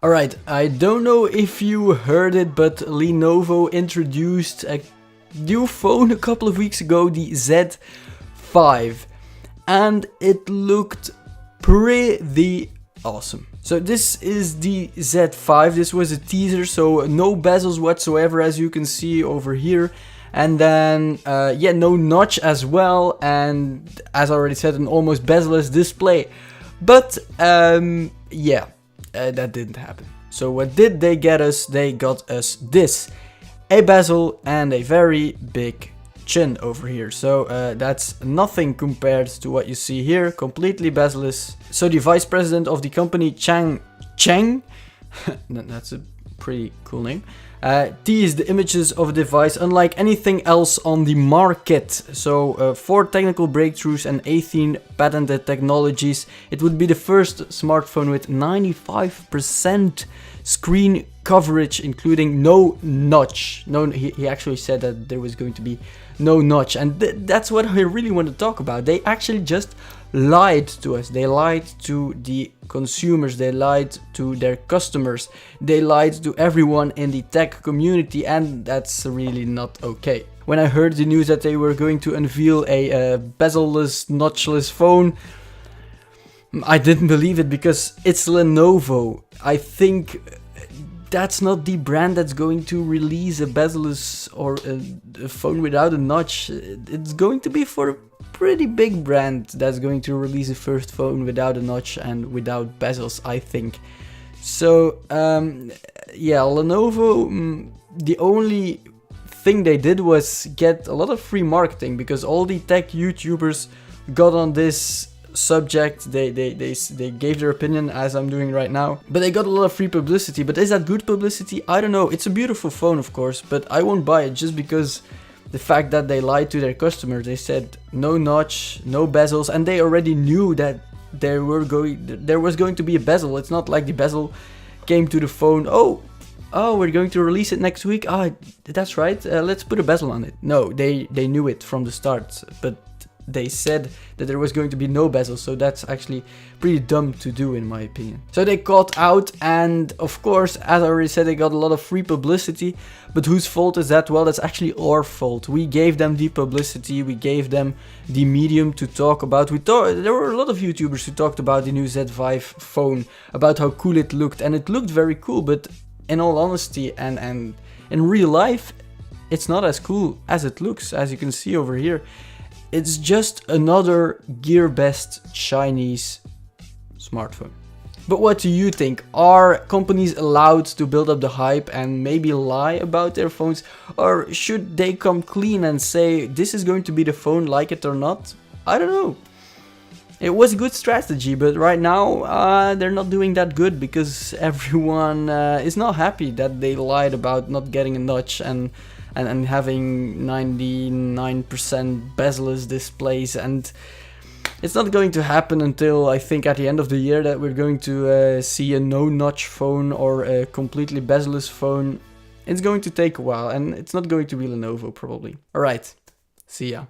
Alright, I don't know if you heard it, but Lenovo introduced a new phone a couple of weeks ago, the Z5, and it looked pretty awesome. So this is the Z5, this was a teaser, so no bezels whatsoever as you can see over here. And then, yeah, no notch as well, and as I already said, an almost bezel-less display. But, yeah. That didn't happen. So what did they get us? They got us this. A bezel and a very big chin over here. So that's nothing compared to what you see here. Completely bezel-less. So the vice president of the company, Chang, that's a pretty cool name, teased the images of the device unlike anything else on the market. So 4 technical breakthroughs and 18 patented technologies. It would be the first smartphone with 95% screen coverage, including no notch. No, he actually said that there was going to be no notch, and that's what I really want to talk about. They actually just lied to us. They lied to the consumers, they lied to their customers, they lied to everyone in the tech community, and that's really not okay. When I heard the news that they were going to unveil a bezel-less, notchless phone, I didn't believe it, because it's Lenovo. I think that's not the brand that's going to release a bezel-less or a phone without a notch. It's going to be for a pretty big brand that's going to release a first phone without a notch and without bezels, I think. So, yeah, Lenovo, the only thing they did was get a lot of free marketing, because all the tech YouTubers got on this subject. They gave their opinion, as I'm doing right now, but they got a lot of free publicity. But is that good publicity? I don't know. It's a beautiful phone, of course, but I won't buy it just because the fact that they lied to their customers. They said no notch, no bezels, and they already knew that there was going to be a bezel. It's not like the bezel came to the phone, oh, we're going to release it next week. Ah, that's right, let's put a bezel on it. No, they knew it from the start, but they said that there was going to be no bezel, so that's actually pretty dumb to do, in my opinion. So they caught out, and of course, as I already said, they got a lot of free publicity. But whose fault is that? Well, that's actually our fault. We gave them the publicity, we gave them the medium to talk about. There were a lot of YouTubers who talked about the new Z5 phone, about how cool it looked, and it looked very cool, but in all honesty and in real life, it's not as cool as it looks, as you can see over here. It's just another Gearbest Chinese smartphone. But what do you think? Are companies allowed to build up the hype and maybe lie about their phones? Or should they come clean and say, this is going to be the phone, like it or not? I don't know. It was a good strategy, but right now they're not doing that good, because everyone is not happy that they lied about not getting a notch and having 99% bezel-less displays. And it's not going to happen until, I think, at the end of the year, that we're going to see a no-notch phone or a completely bezel-less phone. It's going to take a while, and it's not going to be Lenovo, probably. Alright, see ya.